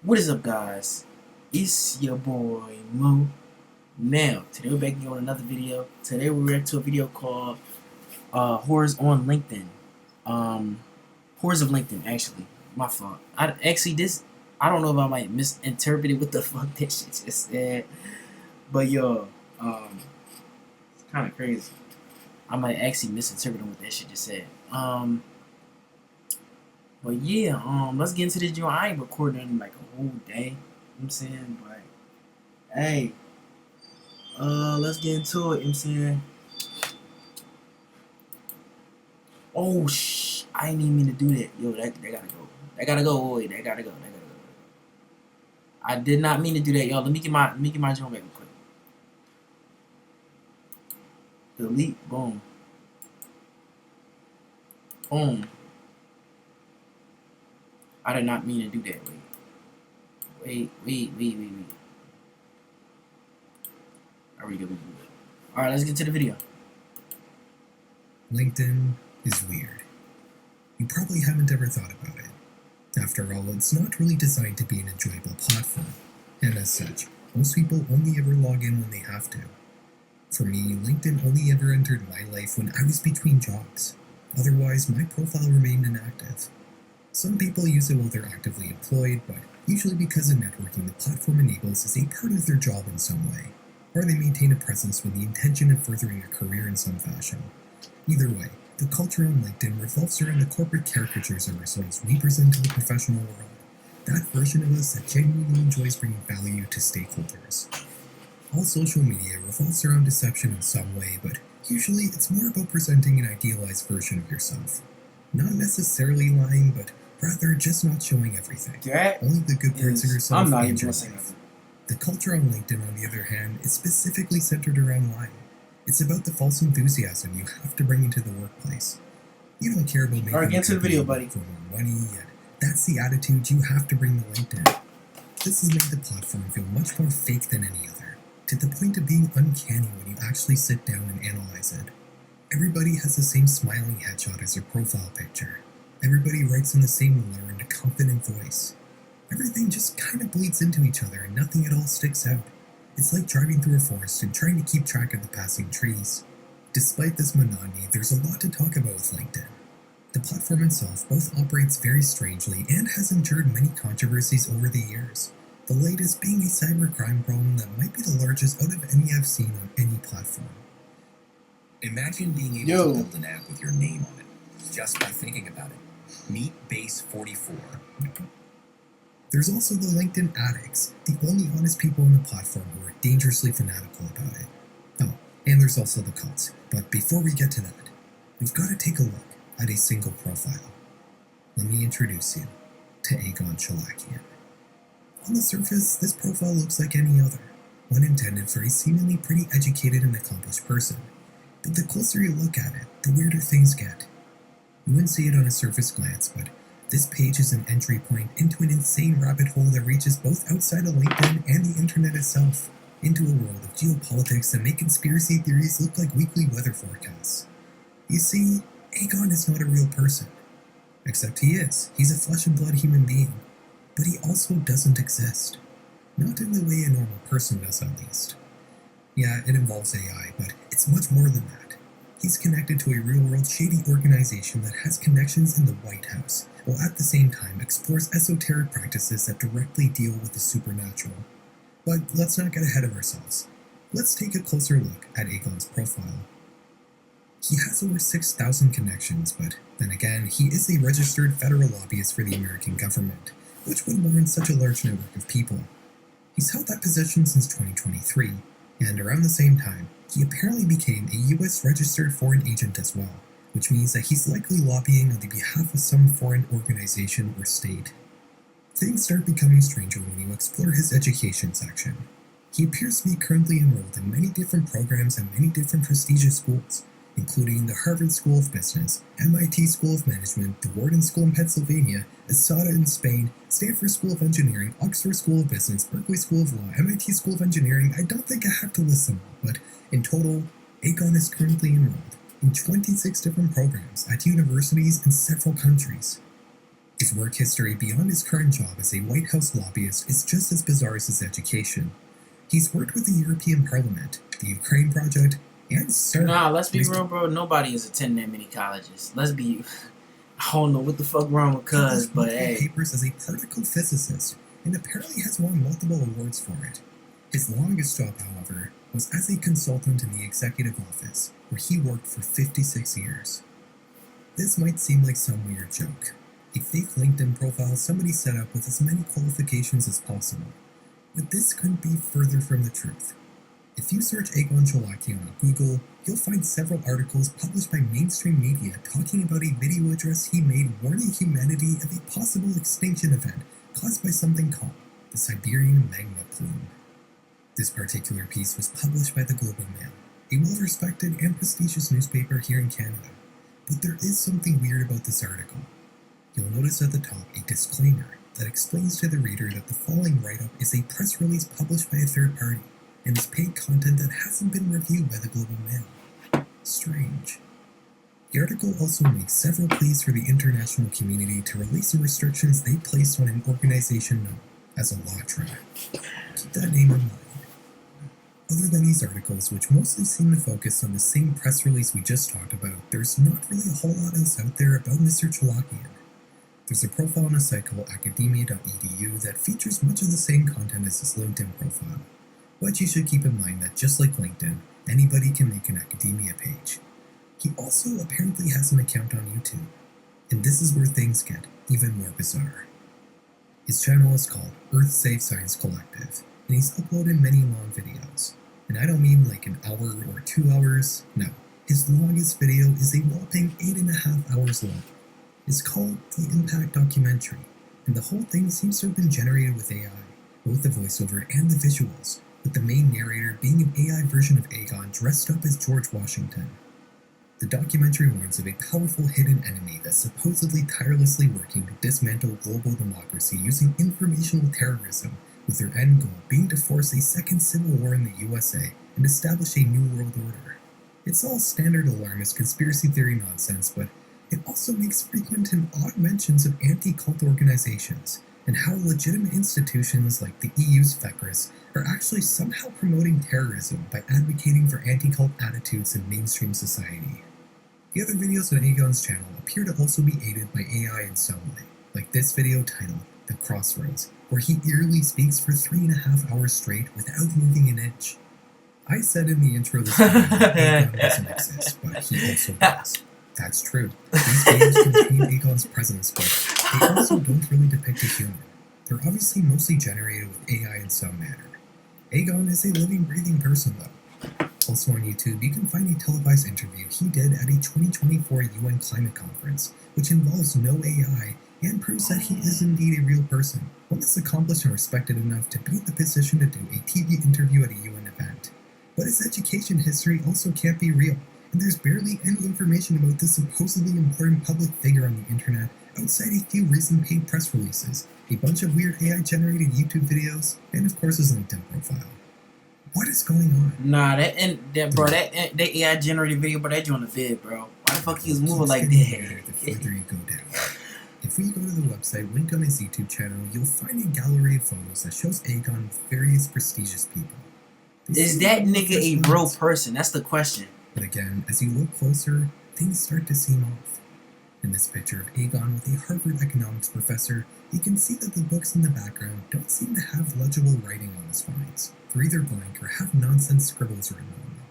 What is up, guys? It's your boy Mo. Now, today we're back again on another video. Today we're reacting to a video called Horrors on LinkedIn. Horrors of LinkedIn, actually. My fault. I don't know if I might misinterpret what the fuck that shit just said. But yo, it's kinda crazy. I might actually misinterpret what that shit just said. But yeah, let's get into this joint. I ain't recording in like a whole day. You know what I'm saying? But hey, let's get into it. You know what I'm saying? Oh I didn't even mean to do that. Yo, that gotta go. That gotta go. Wait, that gotta go. That gotta go. I did not mean to do that, y'all. Let me get my joint back real quick. Delete. Boom. Boom. I did not mean to do that. Wait. Alright, we good. Alright, let's get to the video. LinkedIn is weird. You probably haven't ever thought about it. After all, it's not really designed to be an enjoyable platform, and as such, most people only ever log in when they have to. For me, LinkedIn only ever entered my life when I was between jobs. Otherwise, my profile remained inactive. Some people use it while they're actively employed, but usually because the networking the platform enables is a part of their job in some way, or they maintain a presence with the intention of furthering a career in some fashion. Either way, the culture on LinkedIn revolves around the corporate caricatures of ourselves we present to the professional world, that version of us that genuinely enjoys bringing value to stakeholders. All social media revolves around deception in some way, but usually it's more about presenting an idealized version of yourself. Not necessarily lying, but rather just not showing everything. Only the good parts of yourself I'm not and even your saying life. The culture on LinkedIn, on the other hand, is specifically centered around lying. It's about the false enthusiasm you have to bring into the workplace. You don't care about making Alright, get to the video, buddy. For more money, yet that's the attitude you have to bring to LinkedIn. This has made the platform feel much more fake than any other, to the point of being uncanny when you actually sit down and analyze it. Everybody has the same smiling headshot as their profile picture. Everybody writes in the same learned, confident voice. Everything just kind of bleeds into each other and nothing at all sticks out. It's like driving through a forest and trying to keep track of the passing trees. Despite this monotony, there's a lot to talk about with LinkedIn. The platform itself both operates very strangely and has endured many controversies over the years, the latest being a cybercrime problem that might be the largest out of any I've seen on any platform. Imagine being able to build an app with your name on it, just by thinking about it. Meet Base44. There's also the LinkedIn addicts, the only honest people on the platform who are dangerously fanatical about it. Oh, and there's also the cults, but before we get to that, we've got to take a look at a single profile. Let me introduce you to Aegon Chalakian. On the surface, this profile looks like any other, one intended for a seemingly pretty educated and accomplished person. But the closer you look at it, the weirder things get. You wouldn't see it on a surface glance, but this page is an entry point into an insane rabbit hole that reaches both outside of LinkedIn and the internet itself, into a world of geopolitics that make conspiracy theories look like weekly weather forecasts. You see, Aegon is not a real person. Except he is. He's a flesh and blood human being. But he also doesn't exist. Not in the way a normal person does, at least. Yeah, it involves AI, but it's much more than that. He's connected to a real-world shady organization that has connections in the White House, while at the same time explores esoteric practices that directly deal with the supernatural. But let's not get ahead of ourselves. Let's take a closer look at Aegon's profile. He has over 6,000 connections, but then again, he is a registered federal lobbyist for the American government, which would warrant such a large network of people. He's held that position since 2023, and around the same time, he apparently became a US registered foreign agent as well, which means that he's likely lobbying on the behalf of some foreign organization or state. Things start becoming stranger when you explore his education section. He appears to be currently enrolled in many different programs and many different prestigious schools, including the Harvard School of Business, MIT School of Management, the Wharton School in Pennsylvania, ESADA in Spain, Stanford School of Engineering, Oxford School of Business, Berkeley School of Law, MIT School of Engineering. I don't think I have to list them all, but in total, Aegon is currently enrolled in 26 different programs at universities in several countries. His work history beyond his current job as a White House lobbyist is just as bizarre as his education. He's worked with the European Parliament, the Ukraine Project, and CERN. Nah, let's be real, bro. Nobody is attending that many colleges. Let's be... I don't know what the fuck wrong with Cuz, but hey. Papers as a particle physicist, and apparently has won multiple awards for it. His longest job, however, was as a consultant in the executive office, where he worked for 56 years. This might seem like some weird joke. A fake LinkedIn profile somebody set up with as many qualifications as possible. But this couldn't be further from the truth. If you search Egon Cholakian on Google, you'll find several articles published by mainstream media talking about a video address he made warning humanity of a possible extinction event caused by something called the Siberian magma plume. This particular piece was published by the Globe and Mail, a well-respected and prestigious newspaper here in Canada. But there is something weird about this article. You'll notice at the top a disclaimer that explains to the reader that the following write-up is a press release published by a third party and is paid content that hasn't been reviewed by the Globe and Mail. Strange. The article also makes several pleas for the international community to release the restrictions they placed on an organization known as Allatra. Keep that name in mind. Other than these articles, which mostly seem to focus on the same press release we just talked about, there's not really a whole lot else out there about Mr. Cholakian. There's a profile on a site called academia.edu that features much of the same content as his LinkedIn profile. But you should keep in mind that just like LinkedIn, anybody can make an academia page. He also apparently has an account on YouTube, and this is where things get even more bizarre. His channel is called Earth Save Science Collective, and he's uploaded many long videos. And I don't mean like an hour or 2 hours, no. His longest video is a whopping 8.5 hours long. It's called The Impact Documentary, and the whole thing seems to have been generated with AI, both the voiceover and the visuals, with the main narrator being an AI version of Aegon dressed up as George Washington. The documentary warns of a powerful hidden enemy that's supposedly tirelessly working to dismantle global democracy using informational terrorism, with their end goal being to force a second civil war in the USA and establish a new world order. It's all standard alarmist conspiracy theory nonsense, but it also makes frequent and odd mentions of anti-cult organizations, and how legitimate institutions like the EU's FECRIS are actually somehow promoting terrorism by advocating for anti-cult attitudes in mainstream society. The other videos on Aegon's channel appear to also be aided by AI in some way, like this video titled The Crossroads, where he eerily speaks for 3.5 hours straight without moving an inch. I said in the intro this video that Aegon doesn't exist, but he also does. That's true. These videos contain Aegon's presence, but they also don't really depict a human. They're obviously mostly generated with AI in some manner. Aegon is a living, breathing person, though. Also on YouTube, you can find a televised interview he did at a 2024 UN climate conference, which involves no AI and proves that he is indeed a real person, one that's accomplished and respected enough to be in the position to do a TV interview at a UN event. But his education history also can't be real, and there's barely any information about this supposedly important public figure on the internet outside a few recent paid press releases, a bunch of weird AI-generated YouTube videos, and of course his LinkedIn profile. What is going on? Nah, that AI-generated video, but that joint a vid, bro. Why the fuck he was moving like that? The further you go down. If we go to the website linked on his YouTube channel, you'll find a gallery of photos that shows Aegon with various prestigious people. Is that nigga a real person? That's the question. But again, as you look closer, things start to seem off. In this picture of Aegon with a Harvard economics professor, you can see that the books in the background don't seem to have legible writing on the spines. They're either blank or have nonsense scribbles written on them.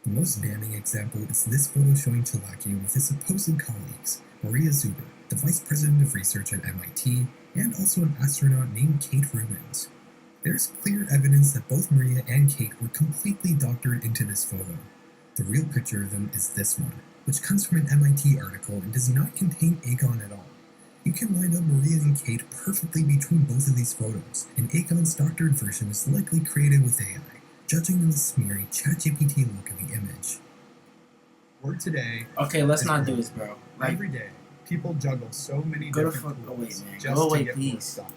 The most damning example is this photo showing Cholakian with his supposed colleagues, Maria Zuber, the vice president of research at MIT, and also an astronaut named Kate Rubins. There's clear evidence that both Maria and Kate were completely doctored into this photo. The real picture of them is this one, which comes from an MIT article and does not contain Aegon at all. You can line up Maria and Kate perfectly between both of these photos, and Aegon's doctored version is likely created with AI, judging on the smeary ChatGPT look of the image. Work today. Okay, let's not do this, bro. Like, Every day, people juggle so many go to different fuck away, tools man. just Go to away, get please. work done.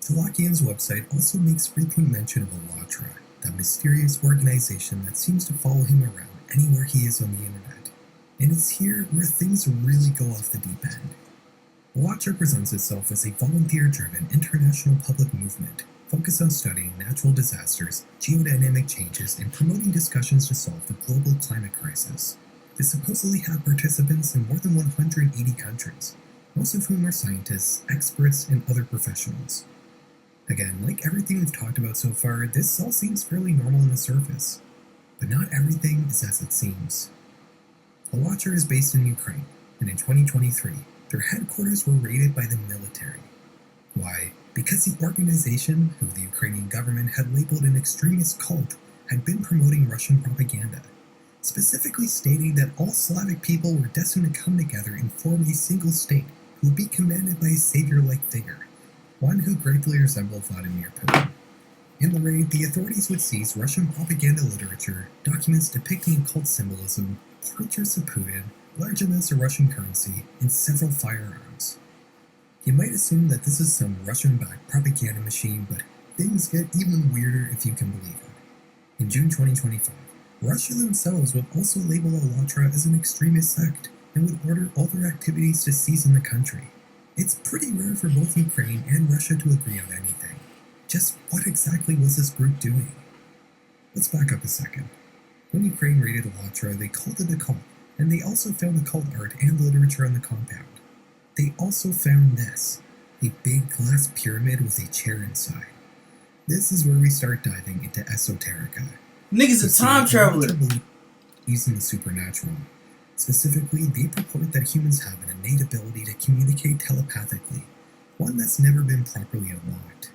Cholakian's website also makes frequent mention of Allatra, that mysterious organization that seems to follow him around anywhere he is on the internet. And it's here where things really go off the deep end. ALLATRA presents itself as a volunteer-driven international public movement focused on studying natural disasters, geodynamic changes, and promoting discussions to solve the global climate crisis. They supposedly have participants in more than 180 countries, most of whom are scientists, experts, and other professionals. Again, like everything we've talked about so far, this all seems fairly normal on the surface. But not everything is as it seems. ALLATRA is based in Ukraine, and in 2023, their headquarters were raided by the military. Why? Because the organization, who the Ukrainian government had labeled an extremist cult, had been promoting Russian propaganda, specifically stating that all Slavic people were destined to come together and form a single state who would be commanded by a savior-like figure, one who greatly resembled Vladimir Putin. In the raid, the authorities would seize Russian propaganda literature, documents depicting occult symbolism, portraits of Putin, large amounts of Russian currency, and several firearms. You might assume that this is some Russian-backed propaganda machine, but things get even weirder if you can believe it. In June 2025, Russia themselves would also label ALLATRA as an extremist sect and would order all their activities to cease in the country. It's pretty rare for both Ukraine and Russia to agree on anything. Just what exactly was this group doing? Let's back up a second. When Ukraine raided ALLATRA, they called it a cult, and they also found occult art and literature on the compound. They also found this, a big glass pyramid with a chair inside. This is where we start diving into esoterica. Niggas a time traveler. Believes in the supernatural. Specifically, they purport that humans have an innate ability to communicate telepathically, one that's never been properly unlocked.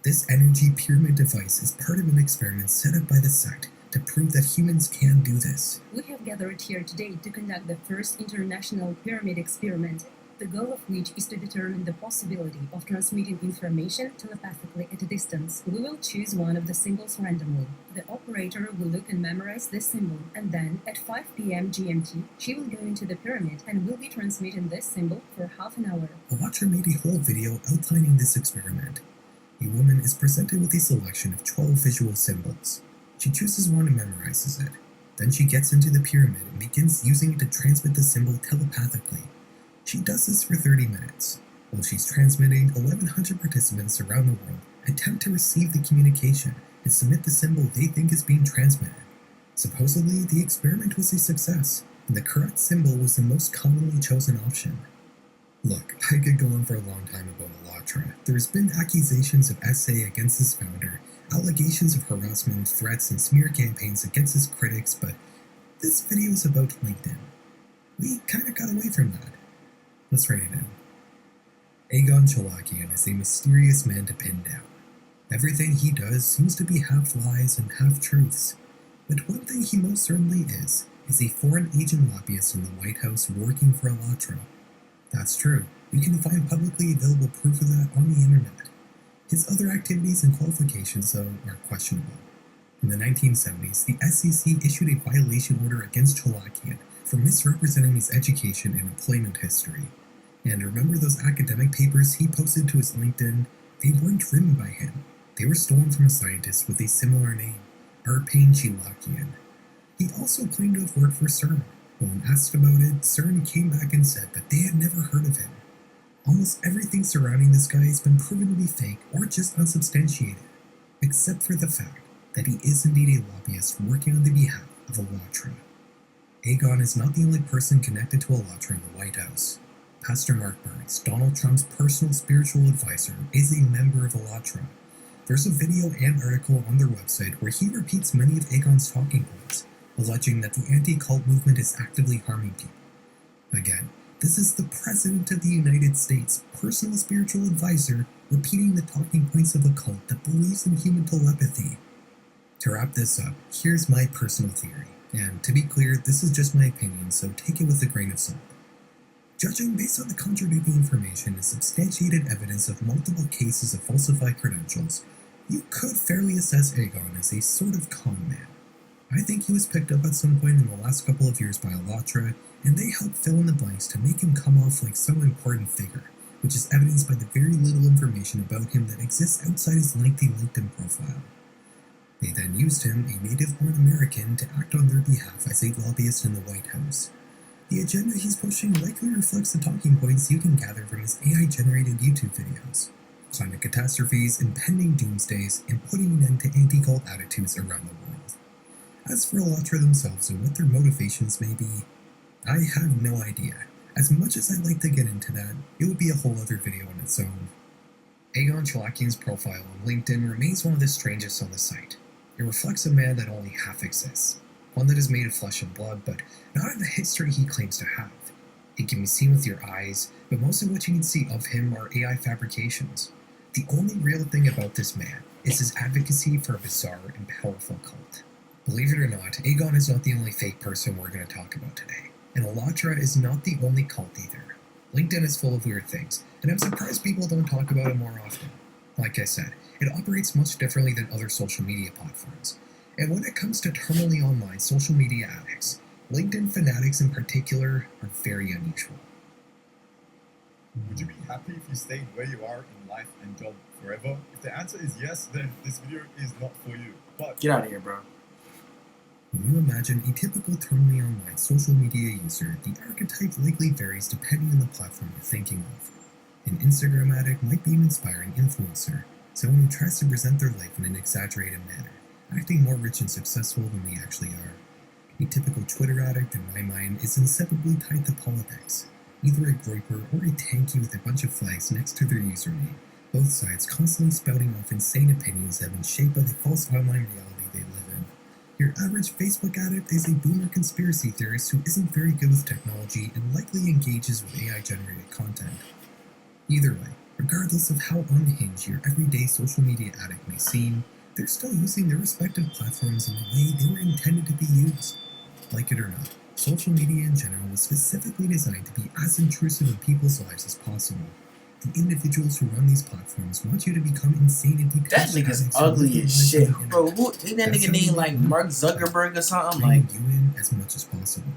This energy pyramid device is part of an experiment set up by the sect to prove that humans can do this. We have gathered here today to conduct the first international pyramid experiment, the goal of which is to determine the possibility of transmitting information telepathically at a distance. We will choose one of the symbols randomly. The operator will look and memorize this symbol, and then, at 5 p.m. GMT, she will go into the pyramid and will be transmitting this symbol for half an hour. ALLATRA made a whole video outlining this experiment. A woman is presented with a selection of 12 visual symbols. She chooses one and memorizes it. Then she gets into the pyramid and begins using it to transmit the symbol telepathically. She does this for 30 minutes. While she's transmitting, 1,100 participants around the world attempt to receive the communication and submit the symbol they think is being transmitted. Supposedly, the experiment was a success, and the correct symbol was the most commonly chosen option. Look, I could go on for a long time about ALLATRA. There's been accusations of SA against its founder, allegations of harassment, threats, and smear campaigns against its critics, but this video is about LinkedIn. We kinda got away from that. Let's write it down. Egon Chalakian is a mysterious man to pin down. Everything he does seems to be half lies and half truths. But one thing he most certainly is a foreign agent lobbyist in the White House working for ALLATRA. That's true. You can find publicly available proof of that on the internet. His other activities and qualifications, though, are questionable. In the 1970s, the SEC issued a violation order against Chalakian for misrepresenting his education and employment history. And remember those academic papers he posted to his LinkedIn? They weren't written by him. They were stolen from a scientist with a similar name, Arpane Chalakian. He also claimed to have worked for CERN. When asked about it, CERN came back and said that they had never heard of him. Almost everything surrounding this guy has been proven to be fake or just unsubstantiated, except for the fact that he is indeed a lobbyist working on the behalf of ALLATRA. Egon is not the only person connected to ALLATRA in the White House. Pastor Mark Burns, Donald Trump's personal spiritual advisor, is a member of ALLATRA. There's a video and article on their website where he repeats many of Egon's talking points, alleging that the anti-cult movement is actively harming people. Again, this is the President of the United States' personal spiritual advisor repeating the talking points of a cult that believes in human telepathy. To wrap this up, here's my personal theory. And to be clear, this is just my opinion, so take it with a grain of salt. Judging based on the contradicting information and substantiated evidence of multiple cases of falsified credentials, you could fairly assess Egon as a sort of con man. I think he was picked up at some point in the last couple of years by ALLATRA, and they helped fill in the blanks to make him come off like some important figure, which is evidenced by the very little information about him that exists outside his lengthy LinkedIn profile. They then used him, a native-born American, to act on their behalf as a lobbyist in the White House. The agenda he's pushing likely reflects the talking points you can gather from his AI-generated YouTube videos. Climate catastrophes, impending doomsdays, and putting an end to anti-cult attitudes around the world. As for Elytra themselves and what their motivations may be, I have no idea. As much as I'd like to get into that, it would be a whole other video on its own. Aegon Chalakian's profile on LinkedIn remains one of the strangest on the site. It reflects a man that only half exists, one that is made of flesh and blood, but not in the history he claims to have. He can be seen with your eyes, but most of what you can see of him are AI fabrications. The only real thing about this man is his advocacy for a bizarre and powerful cult. Believe it or not, Aegon is not the only fake person we're going to talk about today, and Elytra is not the only cult either. LinkedIn is full of weird things, and I'm surprised people don't talk about it more often. Like I said, it operates much differently than other social media platforms. And when it comes to terminally online social media addicts, LinkedIn fanatics in particular are very unusual. Would you be happy if you stayed where you are in life and job forever? If the answer is yes, then this video is not for you. But Get out of here, bro. When you imagine a typical terminally online social media user, the archetype likely varies depending on the platform you're thinking of. An Instagram addict might be an inspiring influencer, someone who tries to present their life in an exaggerated manner, acting more rich and successful than they actually are. A typical Twitter addict, in my mind, is inseparably tied to politics, either a groiper or a tanky with a bunch of flags next to their username, both sides constantly spouting off insane opinions that have been shaped by the false online reality they live in. Your average Facebook addict is a boomer conspiracy theorist who isn't very good with technology and likely engages with AI-generated content. Either way, regardless of how unhinged your everyday social media addict may seem, they're still using their respective platforms in the way they were intended to be used. Like it or not, social media in general was specifically designed to be as intrusive in people's lives as possible. The individuals who run these platforms want you to become insane and deep. That nigga's ugly as shit, bro. Who ain't that nigga named like Mark Zuckerberg or something? Like you in as much as possible.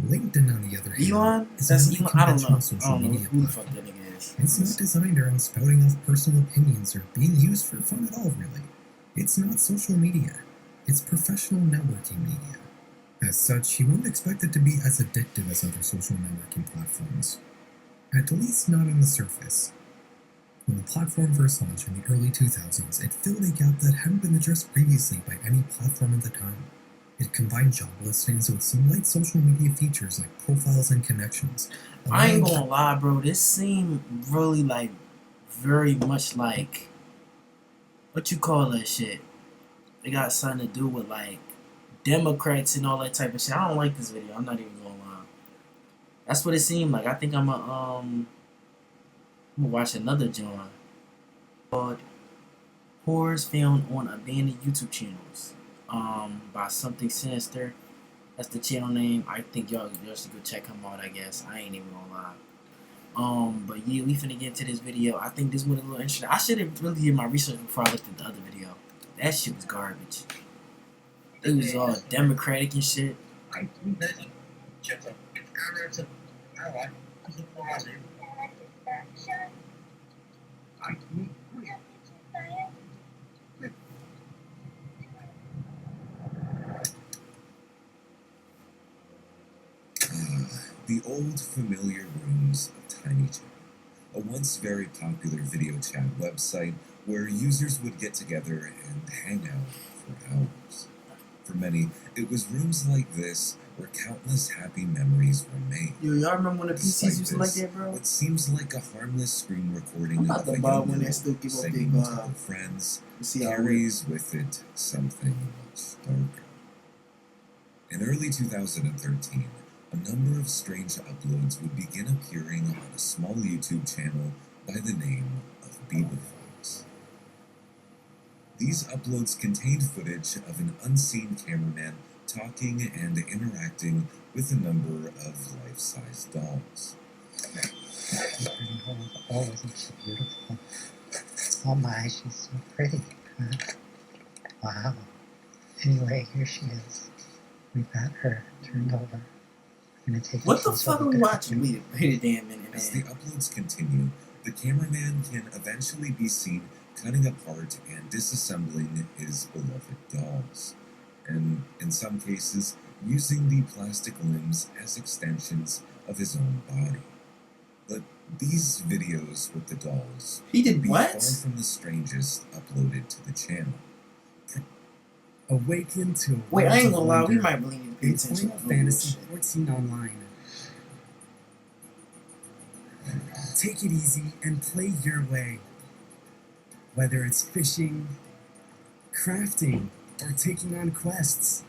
LinkedIn, on the other hand, Elon? is That's a Elon. I don't know. conventional social media Who the fuck platform. that nigga is. It's not designed around spouting off personal opinions or being used for fun at all, really. It's not social media. It's professional networking media. As such, you wouldn't expect it to be as addictive as other social networking platforms. At least not on the surface. When the platform first launched in the early 2000s, it filled a gap that hadn't been addressed previously by any platform at the time. It combined job listings with some light social media features like profiles and connections. I ain't gonna lie, bro. This seemed really like very much like what you call that shit. It got something to do with like Democrats and all that type of shit. I don't like this video. I'm not even gonna lie. That's what it seemed like. I think I'm gonna watch another joint called Horrors Found on Abandoned YouTube Channels. By Something Sinister. That's the channel name. I think y'all should go check him out, I guess. I ain't even gonna lie. But yeah, we finna get into this video. I think this one is a little interesting. I should have really did my research before I looked at the other video. That shit was garbage. It was all democratic and shit. The old familiar rooms of TinyChat, a once very popular video chat website where users would get together and hang out for hours. For many, it was rooms like this where countless happy memories were made. Yo, y'all remember when the Despite PCs used to like this, that, bro? what seems like a harmless screen recording I'm not of a about young when they girl still give up singing their to her friends see how it carries with it something much darker. In early 2013, a number of strange uploads would begin appearing on a small YouTube channel by the name of Beaverfox. These uploads contained footage of an unseen cameraman talking and interacting with a number of life-size dolls. Oh, isn't she beautiful? Oh my, she's so pretty. Huh? Wow. Anyway, here she is. We've got her turned over. I'm gonna take What a the closer fuck are look we at watching? her. Wait a damn minute, As the man. uploads continue, the cameraman can eventually be seen cutting apart and disassembling his beloved dolls. And in some cases, using the plastic limbs as extensions of his own body. But these videos with the dolls He would did be what? far from the strangest uploaded to the channel. Awaken to a Wait, I world ain't of gonna lie, we wonder might really need to pay in attention Final to Fantasy bullshit. XIV Online. Take it easy and play your way. Whether it's fishing, crafting, or taking on quests.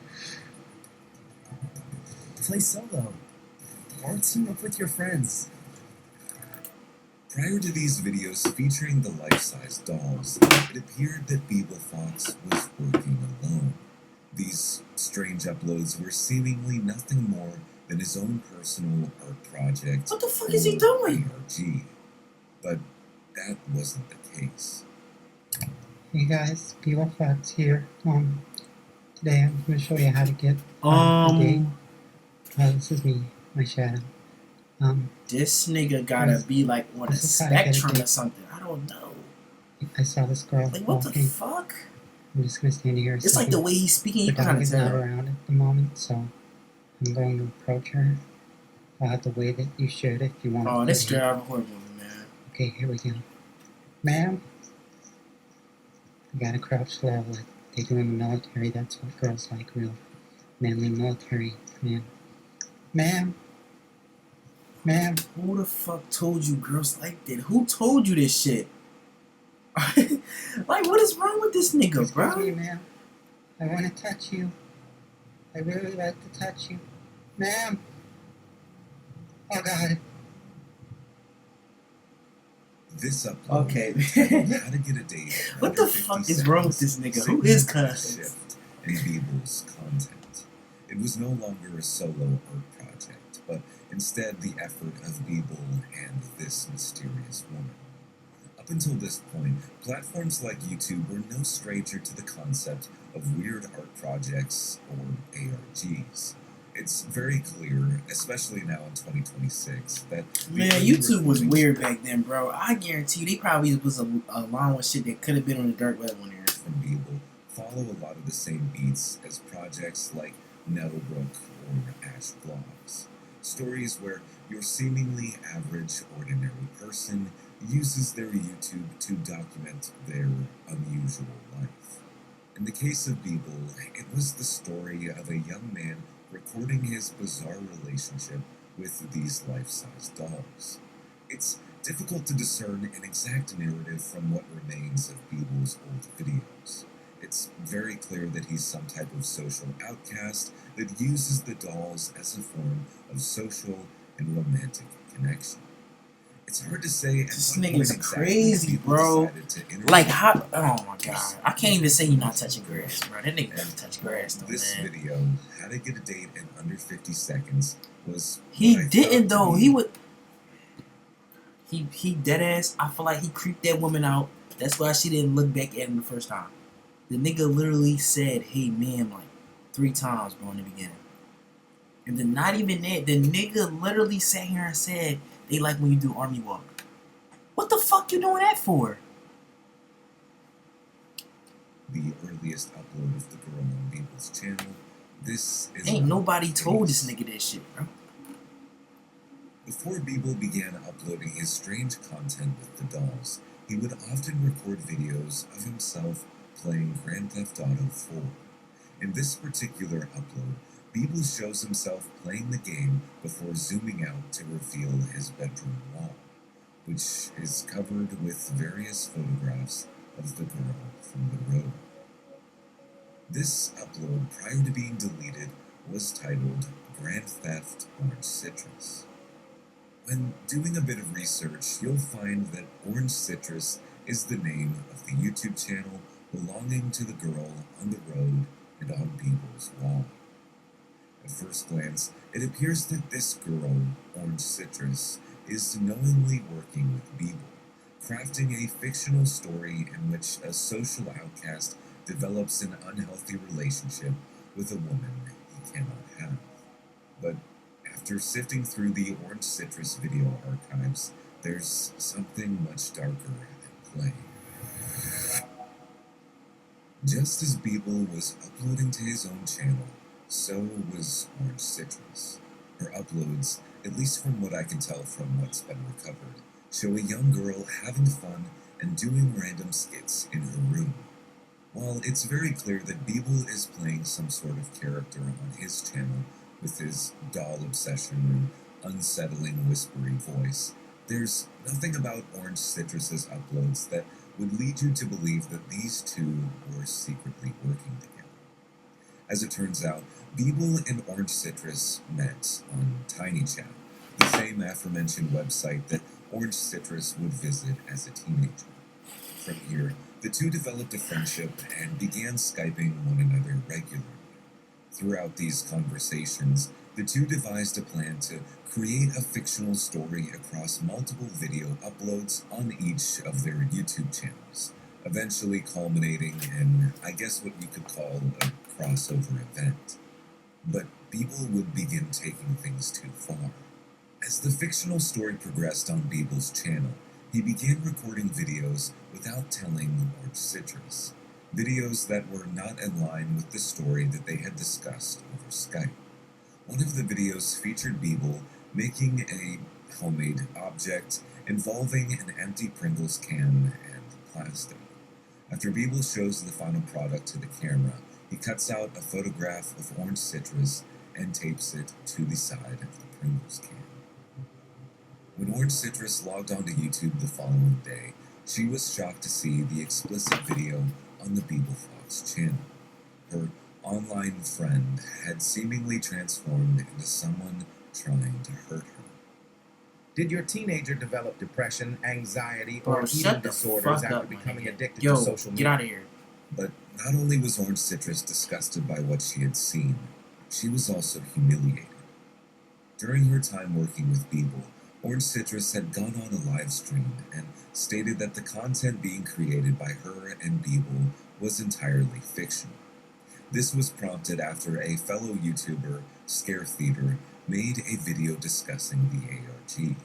Play solo, or team up with your friends. Prior to these videos featuring the life-size dolls, it appeared that Beebleffox was working alone. These strange uploads were seemingly nothing more than his own personal art project. What the fuck is he or doing? ARG. But that wasn't the case. Hey guys, Beebleffox here. Today I'm going to show you how to get a date. This is me, my shadow. This nigga gotta be like on a this is how to get a spectrum date. or something. I don't know. I saw this girl Like, what the walking. fuck? I'm just going to stand here. It's like the way he's speaking, you The kind dog of is not tell. around at the moment, so I'm going to approach her the way that you should if you want Oh, to. this straight out of a horror movie, man. Okay, here we go. Ma'am? You gotta crouch low like they do in the military. That's what girls like, real manly military man. Ma'am? Ma'am? Who the fuck told you girls like that? Who told you this shit? Like, what is wrong with this nigga, Excuse bro? me, ma'am. I want to touch you. I really like to touch you. Ma'am! Oh, God. This upload Okay. titled How to Get a Date in What Under the 50 fuck is wrong with Seconds this nigga? Who is signaled a Cuz? shift in Beeble's content. It was no longer a solo art project, but instead the effort of Beeble and this mysterious woman. Up until this point, platforms like YouTube were no stranger to the concept of weird art projects or ARGs. It's very clear, especially now in 2026, that the Man, early YouTube was recordings weird back then, bro. I guarantee you, they probably was allowing shit that could have been on the dark web on there. from Beeble follow a lot of the same beats as projects like Nettlebrook or Ash Vlogs. Stories where your seemingly average, ordinary person uses their YouTube to document their unusual life. In the case of Beeble, it was the story of a young man recording his bizarre relationship with these life-size dolls. It's difficult to discern an exact narrative from what remains of Beeble's old videos. It's very clear that he's some type of social outcast that uses the dolls as a form of social and romantic connection. It's hard to say at This what nigga's point exactly crazy, Beeble bro. decided to intervene. Like, how? Oh my god. I can't even say you're not touching grass, bro. That nigga never touch grass, though, This man. video, How to Get a Date in Under 50 Seconds, was He what I didn't, thought to though. be He would. He dead ass. I feel like he creeped that woman out. That's why she didn't look back at him the first time. The nigga literally said, "Hey, man," like 3 times, bro, in the beginning. And then not even that. The nigga literally sat here and said, "They like when you do army walk." What the fuck you doing that for? the earliest upload of the girl on Beeble's channel. This is Ain't about nobody told this face. nigga that shit, bro. Before Beeble began uploading his strange content with the dolls, he would often record videos of himself playing Grand Theft Auto 4. In this particular upload, Beeble shows himself playing the game before zooming out to reveal his bedroom wall, which is covered with various photographs of the girl from the road. This upload, prior to being deleted, was titled Grand Theft Orange Citrus. When doing a bit of research, you'll find that Orange Citrus is the name of the YouTube channel belonging to the girl on the road and on Beeble's wall. At first glance, it appears that this girl, Orange Citrus, is knowingly working with Beeble, crafting a fictional story in which a social outcast develops an unhealthy relationship with a woman he cannot have. But after sifting through the Orange Citrus video archives, there's something much darker at play. Just as Beeble was uploading to his own channel, So was Orange Citrus. Her uploads, at least from what I can tell from what's been recovered, show a young girl having fun and doing random skits in her room. While it's very clear that Beeble is playing some sort of character on his channel with his doll obsession and unsettling whispery voice, there's nothing about Orange Citrus's uploads that would lead you to believe that these two were secretly working together. As it turns out, Beeble and Orange Citrus met on TinyChat, the same aforementioned website that Orange Citrus would visit as a teenager. From here, the two developed a friendship and began Skyping one another regularly. Throughout these conversations, the two devised a plan to create a fictional story across multiple video uploads on each of their YouTube channels, eventually culminating in, I guess, what you could call a crossover event. But Beeble would begin taking things too far. As the fictional story progressed on Beeble's channel, he began recording videos without telling Orange Citrus, videos that were not in line with the story that they had discussed over Skype. One of the videos featured Beeble making a homemade object involving an empty Pringles can and plastic. After Beeble shows the final product to the camera, he cuts out a photograph of Orange Citrus and tapes it to the side of the Pringles can. When Orange Citrus logged onto YouTube the following day, she was shocked to see the explicit video on the Beeble Fox channel. Her online friend had seemingly transformed into someone trying to hurt her. Did your teenager develop depression, anxiety, Bro, or shut eating the disorders fuck after up, my becoming nigga. addicted Yo, to social get media? out of here. But not only was Orange Citrus disgusted by what she had seen, she was also humiliated. During her time working with Beeble, Orange Citrus had gone on a live stream and stated that the content being created by her and Beeble was entirely fictional. This was prompted after a fellow YouTuber, Scare Theater, made a video discussing the ARG.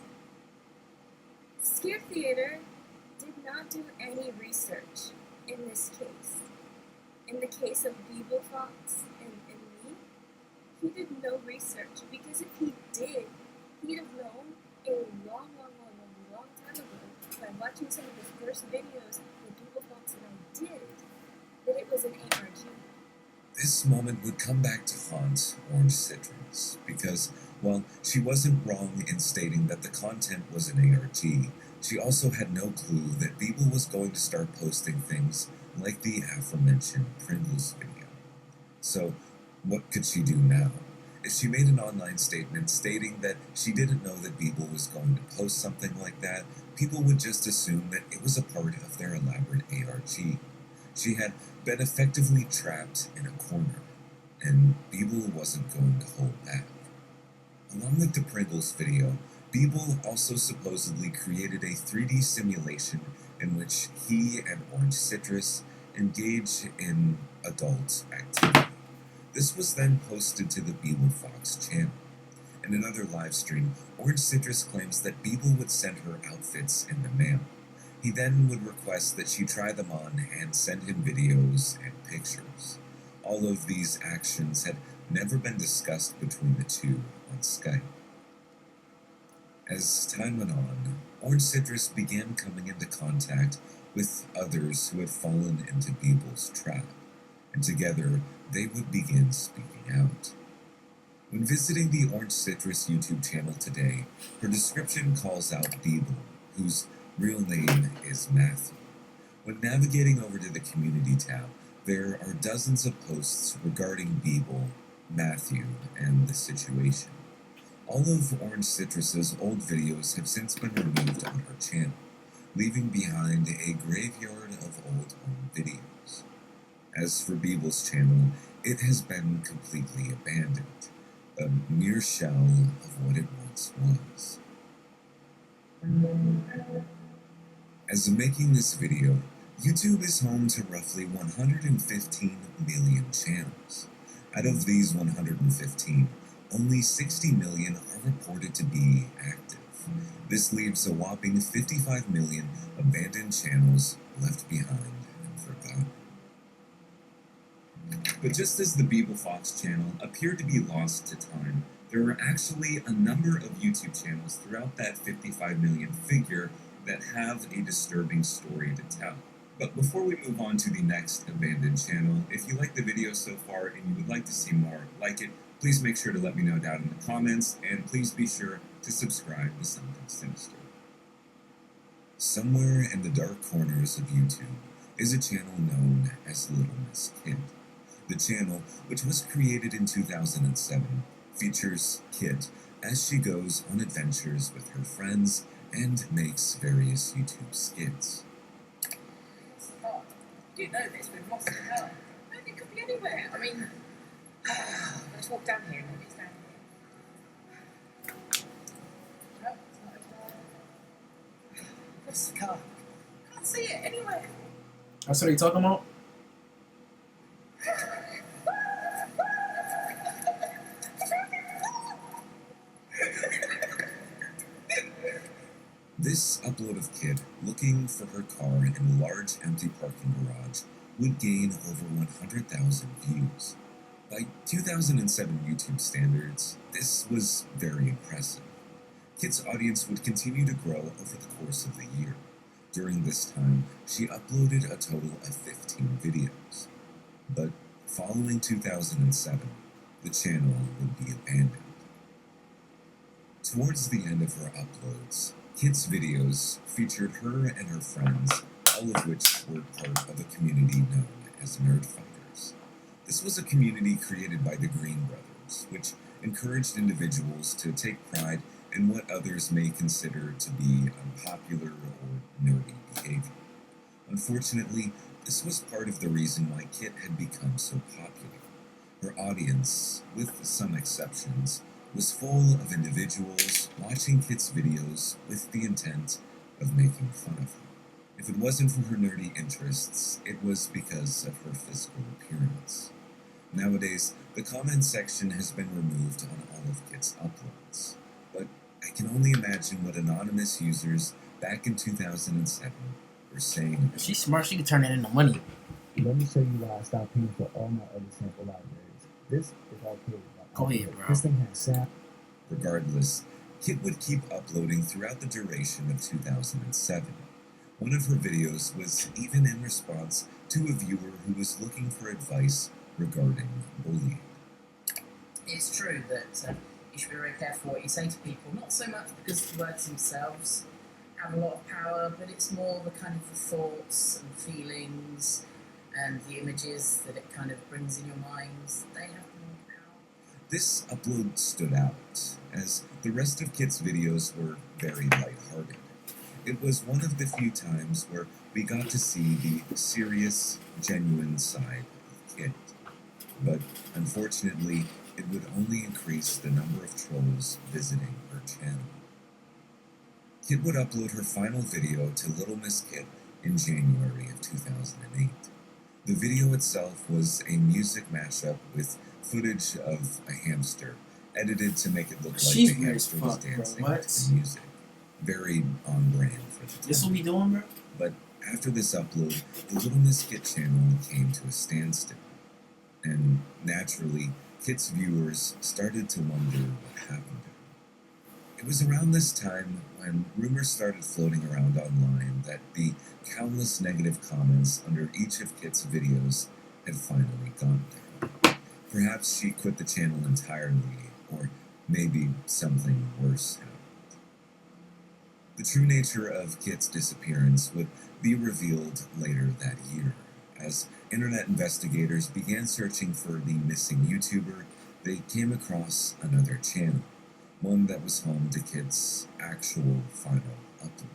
Scare Theater did not do any research in this case. In the case of Beeble Fox and me, he did no research, because if he did, he'd have known a long time ago, by watching some of the first videos that Beeble Fox and I did, that it was an ARG. This moment would come back to haunt Orange Citrus, because while she wasn't wrong in stating that the content was an ARG, she also had no clue that Beeble was going to start posting things like the aforementioned Pringles video. So, what could she do now? If she made an online statement stating that she didn't know that Beeble was going to post something like that, people would just assume that it was a part of their elaborate ARG. She had been effectively trapped in a corner, and Beeble wasn't going to hold back. Along with the Pringles video, Beeble also supposedly created a 3D simulation in which he and Orange Citrus engage in adult activity. This was then posted to the Beeble Fox channel. In another live stream, Orange Citrus claims that Beeble would send her outfits in the mail. He then would request that she try them on and send him videos and pictures. All of these actions had never been discussed between the two on Skype. As time went on, Orange Citrus began coming into contact with others who had fallen into Beeble's trap, and together they would begin speaking out. When visiting the Orange Citrus YouTube channel today, her description calls out Beeble, whose real name is Matthew. When navigating over to the community tab, there are dozens of posts regarding Beeble, Matthew, and the situation. All of Orange Citrus's old videos have since been removed on her channel, leaving behind a graveyard of old home videos. As for Beeble's channel, it has been completely abandoned, a mere shell of what it once was. As of making this video, YouTube is home to roughly 115 million channels. Out of these 115, only 60 million are reported to be active. This leaves a whopping 55 million abandoned channels left behind and forgotten. But just as the Beeblefaux channel appeared to be lost to time, there were actually a number of YouTube channels throughout that 55 million figure that have a disturbing story to tell. But before we move on to the next abandoned channel, if you like the video so far and you would like to see more like it, please make sure to let me know down in the comments, and please be sure to subscribe to Something Sinister. Somewhere in the dark corners of YouTube is a channel known as Little Miss Kit. The channel, which was created in 2007, features Kit as she goes on adventures with her friends and makes various YouTube skits. You know this, we've lost the hell. It could be anywhere. I mean, let's walk down here. Maybe it's down here. No, it's not over there. This car. Can't see it anywhere. That's what are you talking about? This upload of Kit looking for her car in a large empty parking garage would gain over 100,000 views. By 2007 YouTube standards, this was very impressive. Kit's audience would continue to grow over the course of the year. During this time, she uploaded a total of 15 videos. But following 2007, the channel would be abandoned. Towards the end of her uploads, Kit's videos featured her and her friends, all of which were part of a community known as Nerd Fighters. This was a community created by the Green Brothers, which encouraged individuals to take pride in what others may consider to be unpopular or nerdy behavior. Unfortunately, this was part of the reason why Kit had become so popular. Her audience, with some exceptions, was full of individuals watching Kit's videos with the intent of making fun of her. If it wasn't for her nerdy interests, it was because of her physical appearance. Nowadays, the comment section has been removed on all of Kit's uploads, but I can only imagine what anonymous users back in 2007 were saying about She's smart. She can turn that into money. Let me show you why I stopped paying for all my other sample libraries. This is all paid. Go ahead, bro. This thing has SAP. Regardless, Kit would keep uploading throughout the duration of 2007. One of her videos was even in response to a viewer who was looking for advice regarding bullying. It's true that you should be very careful what you say to people. Not so much because the words themselves have a lot of power, but it's more the kind of the thoughts and feelings and the images that it kind of brings in your mind. They have more power. This upload stood out, as the rest of Kit's videos were very lighthearted. It was one of the few times where we got to see the serious, genuine side of Kit. But unfortunately, it would only increase the number of trolls visiting her channel. Kit would upload her final video to Little Miss Kit in January of 2008. The video itself was a music mashup with footage of a hamster, edited to make it look like She's the weird as hamster was fuck, bro. dancing What? to the music. Very on brand for the time. This what we doing, bro? But after this upload, the Little Miss Kit channel came to a standstill. And naturally, Kit's viewers started to wonder what happened to her. It was around this time when rumors started floating around online that the countless negative comments under each of Kit's videos had finally gone down. Perhaps she quit the channel entirely, or maybe something worse happened. The true nature of Kit's disappearance would be revealed later that year. As internet investigators began searching for the missing YouTuber, they came across another channel, one that was home to Kit's actual final upload.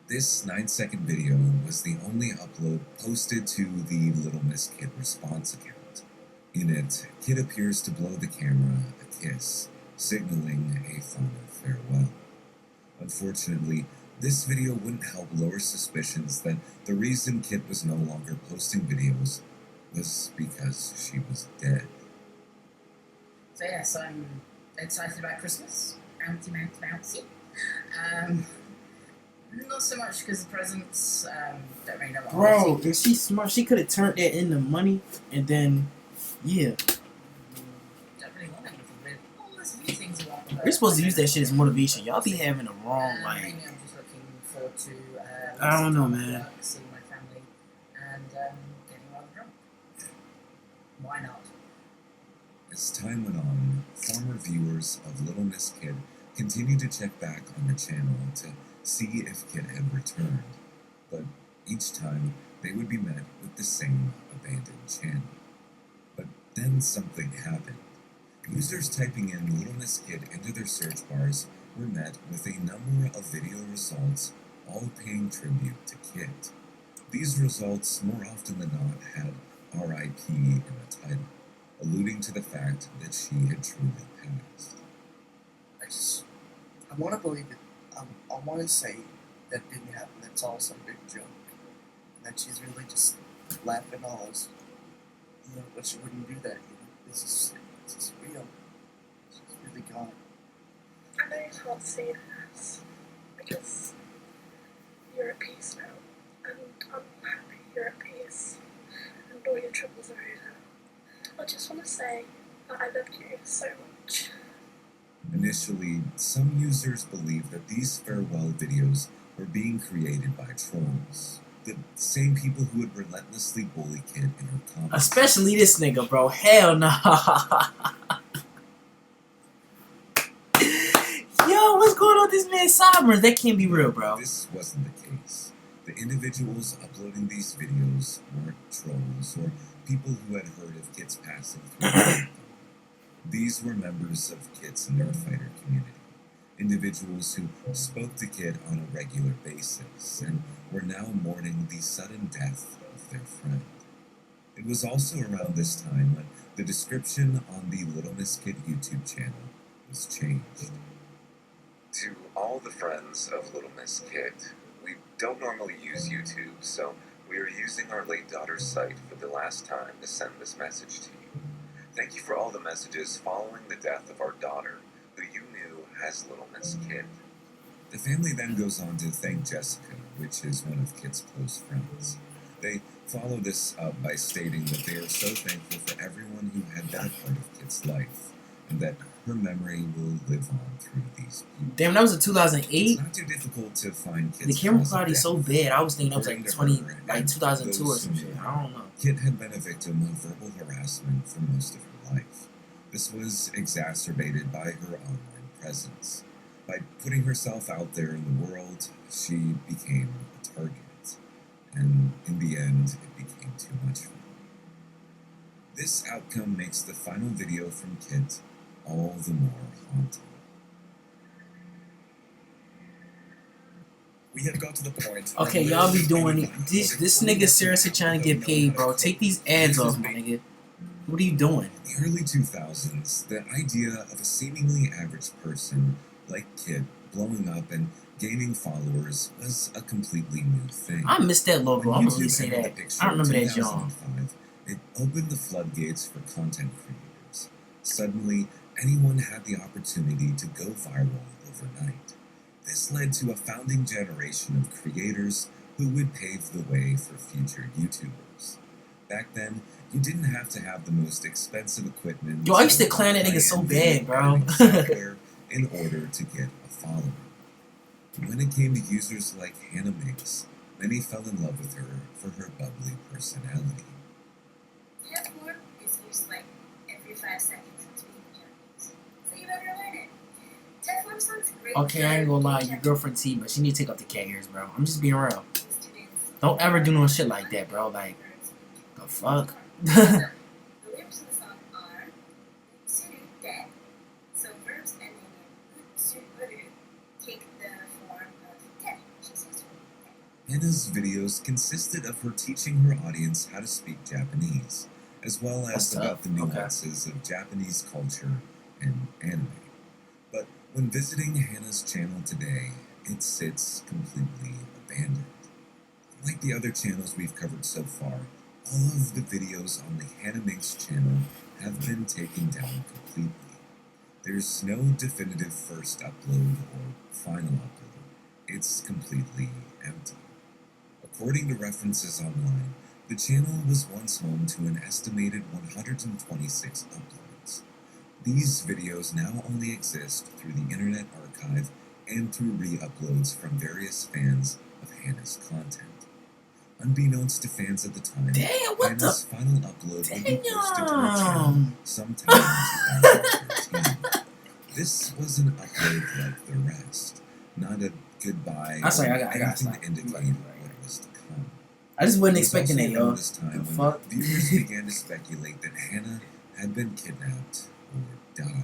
This 9-second video was the only upload posted to the Little Miss Kit response account. In it, Kit appears to blow the camera a kiss, signaling a final farewell. Unfortunately, this video wouldn't help lower suspicions that the reason Kit was no longer posting videos was because she was dead. So yes, I'm excited about Christmas. Bouncy. Not so much because of presents. Don't really know what Bro, if she's smart, she could have turned that into money and then, yeah. Don't really want anything really. Oh, there's a few things I want. We're supposed to use that shit as motivation. Y'all be having the wrong, like, Maybe I'm just looking forward to. I don't know, listening to man. work, seeing my family, and getting rather drunk. Why not? As time went on, former viewers of Little Miss Kid continued to check back on the channel to see if Kid had returned, but each time they would be met with the same abandoned channel. But then something happened. Users typing in Little Miss Kid into their search bars were met with a number of video results, all paying tribute to Kid. These results more often than not had RIP in the title, alluding to the fact that she had truly passed. I want to believe it. I want to say that didn't happen. That's all some big joke. And that she's really just laughing all us. You know, but she wouldn't do that. You know, this is real. She's really gone. I know you can't see this because you're at peace now. And I'm happy you're at peace. And all your troubles are over. I just want to say that I loved you so much. Initially, some users believed that these farewell videos were being created by trolls, the same people who would relentlessly bully Kid in her comments. Especially this nigga, bro. Hell no. Yo, what's going on with this man Cybers? That can't be real, bro. This wasn't the case. The individuals uploading these videos weren't trolls or people who had heard of Kid's passing through. These were members of Kid's Nerdfighter community, individuals who spoke to Kid on a regular basis and were now mourning the sudden death of their friend. It was also around this time when the description on the Little Miss Kid YouTube channel was changed. To all the friends of Little Miss Kid, we don't normally use YouTube, so we are using our late daughter's site for the last time to send this message to you. Thank you for all the messages following the death of our daughter, who you knew as Little Miss Kid. The family then goes on to thank Jessica, which is one of Kid's close friends. They follow this up by stating that they are so thankful for everyone who had been a part of Kid's life, and that her memory will live on through these people. Damn, that was in 2008? It's not too difficult to find Kid's The camera cause of quality is so death. bad. I was thinking that was like According to 20, her like and 2002 or those some who shit. knew I don't know. Kid had been a victim of verbal harassment for most of her life. This was exacerbated by her online presence. By putting herself out there in the world, she became a target. And in the end, it became too much for her. This outcome makes the final video from Kit all the more haunting. We have got to the point. Okay, y'all be doing this nigga seriously trying to get paid, bro. Take these ads off, my nigga. What are you doing? In the early 2000s, the idea of a seemingly average person like Kid blowing up and gaining followers was a completely new thing. I missed that logo. When I'm gonna really YouTube say entered that. the picture I remember in that, y'all. 2005, it opened the floodgates for content creators. Suddenly, anyone had the opportunity to go viral overnight. This led to a founding generation of creators who would pave the way for future YouTubers. Back then, you didn't have to have the most expensive equipment. Yo, I used to clown that nigga so bad, bro. software in order to get a following. When it came to users like Hannah Mix, many fell in love with her for her bubbly personality. Teflon is used like every 5 seconds in speaking Japanese, so you better learn it. Teflon sounds great. Okay, I ain't gonna lie, your girlfriend T, but she need to take up the cat ears, bro. I'm just being real. Students. Don't ever do no shit like that, bro. Like, the fuck? The lyrics of the song are Utsu de. So verbs ending in Utsu take the form of te, which is used for te. Hannah's videos consisted of her teaching her audience how to speak Japanese, as well as That's about the tough. Okay. nuances of Japanese culture and anime. But when visiting Hannah's channel today, it sits completely abandoned. Like the other channels we've covered so far, all of the videos on the Hannah Minx channel have been taken down completely. There's no definitive first upload or final upload. It's completely empty. According to references online, the channel was once home to an estimated 126 uploads. These videos now only exist through the Internet Archive and through re-uploads from various fans of Hannah's content. Unbeknownst to fans at the time, Hannah's final upload would be posted to her channel sometime in 2013. This was an upload like the rest, not a goodbye or anything to indicate what was to come. I just wasn't expecting that, yo. This time when viewers began to speculate that Hannah had been kidnapped or died.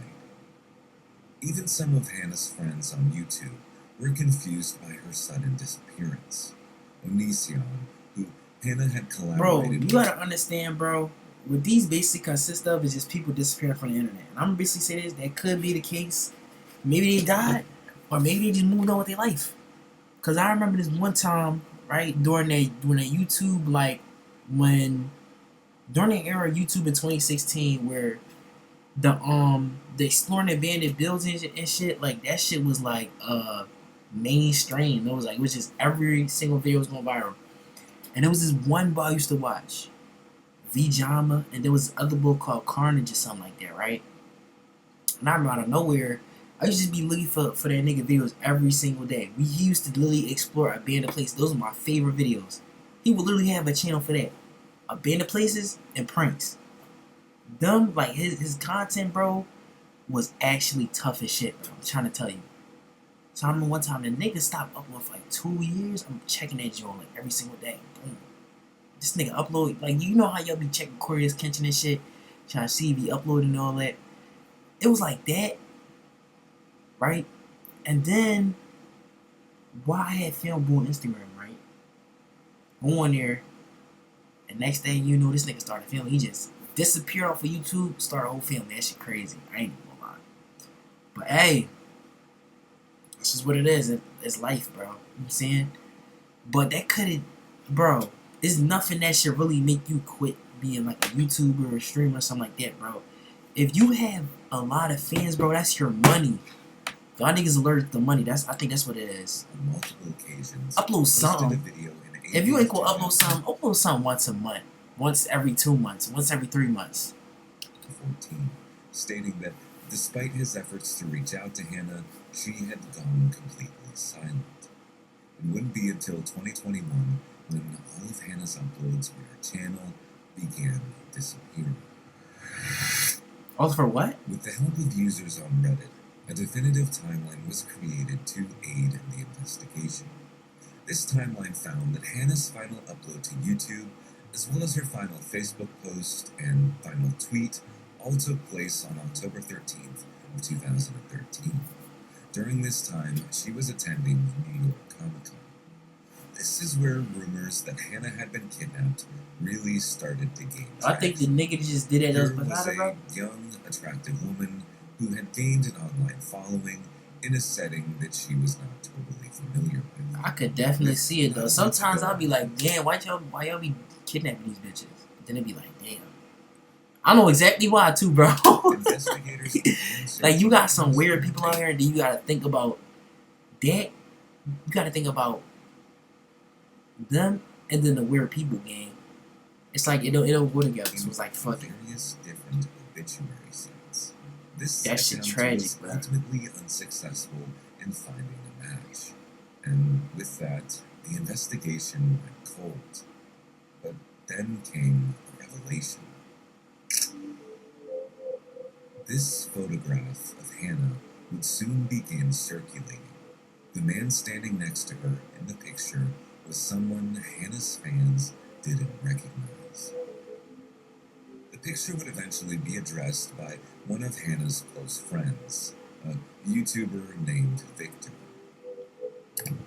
Even some of Hannah's friends on YouTube were confused by her sudden disappearance. Onision, who Hannah had collaborated Bro, you with, gotta understand, bro. What these basically consist of is just people disappearing from the internet. And I'm basically saying this, that could be the case. Maybe they died, or maybe they just moved on with their life. Cause I remember this one time, right, during that YouTube, like during the era of YouTube in 2016, where the exploring abandoned buildings and shit, like that shit was like mainstream. It was just every single video was going viral. And there was this one boy I used to watch, V-Jama, and there was this other book called Carnage or something like that, right? And I remember out of nowhere, I used to just be looking for that nigga videos every single day. He used to literally explore abandoned places. Those were my favorite videos. He would literally have a channel for that. Abandoned places and pranks. Them, like his content, bro, was actually tough as shit, bro. I'm trying to tell you. So I remember one time the nigga stopped uploading for like 2 years. I'm checking that joint like every single day. Boom. This nigga upload, like, you know how y'all be checking Curious Kenshin and shit, trying to see if he uploading and all that. It was like that, right? And then while I had Filmbu on Instagram, right? Go on there, and next thing you know, this nigga started filming. He just disappeared off of YouTube, started a whole film. That shit crazy. I ain't even gonna lie. But hey, this is what it is. It's life, bro. You know what I'm saying? But that couldn't, bro, there's nothing that should really make you quit being like a YouTuber or a streamer or something like that, bro. If you have a lot of fans, bro, that's your money. Y'all niggas allergic to money. I think that's what it is. on multiple occasions, Upload posted a something. video in If you ain't gonna April upload something once a month. Once every 2 months. Once every 3 months. 2014, stating that despite his efforts to reach out to Hannah, she had gone completely silent. It wouldn't be until 2021 when all of Hannah's uploads on her channel began disappearing. All for what? With the help of users on Reddit, a definitive timeline was created to aid in the investigation. This timeline found that Hannah's final upload to YouTube, as well as her final Facebook post and final tweet, all took place on October 13th of 2013. During this time, she was attending the New York Comic Con. This is where rumors that Hannah had been kidnapped really started to gain traction. I think the nigga just did that. There was a young, attractive woman who had gained an online following in a setting that she was not totally familiar with. I could definitely see it though. Sometimes I'll be like, damn, why y'all be kidnapping these bitches? Then it'd be like, damn. I know exactly why too, bro. Investigators like, you got some weird people out here, and then you gotta think about that. You gotta think about them, and then the weird people game. It's like it don't go together. So it's like fuck it. Various different obituary sites. This That shit attempt tragic, was bro. ultimately unsuccessful in finding a match, and with that, the investigation went cold. But then came a revelation. This photograph of Hannah would soon begin circulating. The man standing next to her in the picture was someone Hannah's fans didn't recognize. The picture would eventually be addressed by one of Hannah's close friends, a YouTuber named Victor.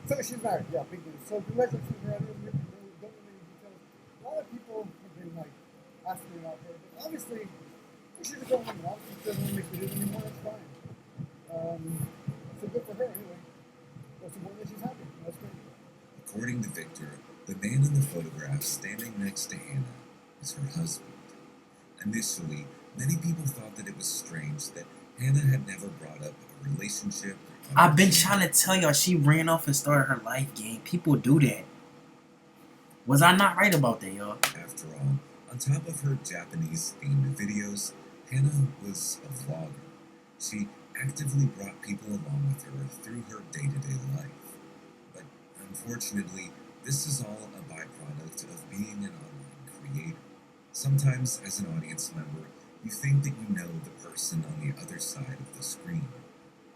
So she's married, yeah, big news. So congratulations around here. Don't know any details. A lot of people have been like asking about her, but obviously she's a girl woman. Obviously she doesn't want to make videos anymore. That's fine. So good for her anyway. Most important that she's happy. That's great. According to Victor, the man in the photograph standing next to Hannah is her husband. Initially, many people thought that it was strange that Hannah had never brought up a relationship. I've been trying to tell y'all she ran off and started her life, gang. People do that. Was I not right about that, y'all? After all, on top of her Japanese-themed videos, Hannah was a vlogger. She actively brought people along with her through her day-to-day life. But unfortunately, this is all a byproduct of being an online creator. Sometimes, as an audience member, you think that you know the person on the other side of the screen,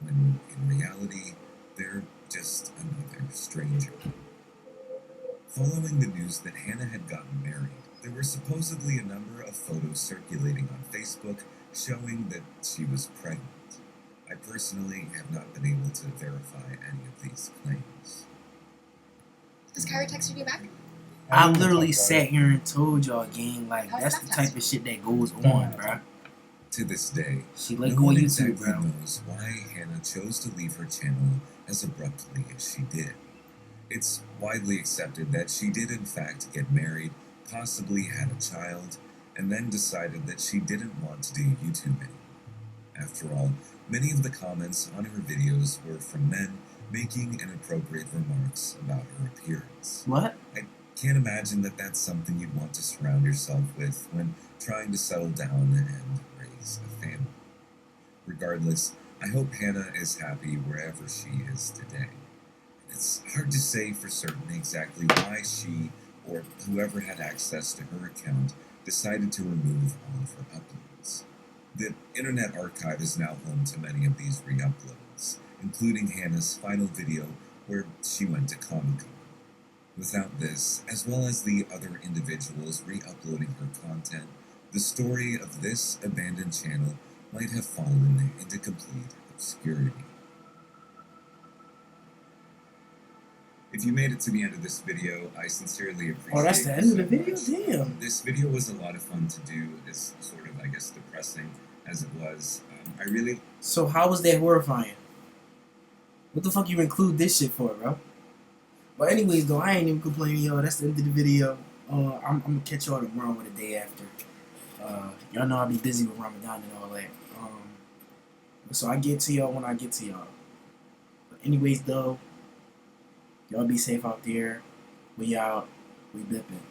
when in reality, they're just another stranger. Following the news that Hannah had gotten married, there were supposedly a number of photos circulating on Facebook showing that she was pregnant. I personally have not been able to verify any of these claims. Does Kyrie text you back? I literally sat here and told y'all, gang, like, that's the type of shit that goes on, bruh. To this day, She let no go one of exactly YouTube, bro. knows why Hannah chose to leave her channel as abruptly as she did. It's widely accepted that she did in fact get married, possibly had a child, and then decided that she didn't want to do YouTube anymore. After all, many of the comments on her videos were from men making inappropriate remarks about her appearance. What? I can't imagine that that's something you'd want to surround yourself with when trying to settle down and raise a family. Regardless, I hope Hannah is happy wherever she is today. It's hard to say for certain exactly why she, or whoever had access to her account, decided to remove all of her uploads. The Internet Archive is now home to many of these re-uploads, including Hannah's final video where she went to Comic-Con. Without this, as well as the other individuals re-uploading her content, the story of this abandoned channel might have fallen into complete obscurity. If you made it to the end of this video, I sincerely appreciate it. Oh, that's the end of the video? Damn. This video was a lot of fun to do, as sort of, I guess, depressing as it was. I really... So how was that horrifying? What the fuck you include this shit for, bro? But anyways, though, I ain't even complaining, y'all. That's the end of the video. I'm gonna catch y'all tomorrow or the day after. Y'all know I'll be busy with Ramadan and all that. So I get to y'all when I get to y'all. But anyways, though, y'all be safe out there. We out. We dipping.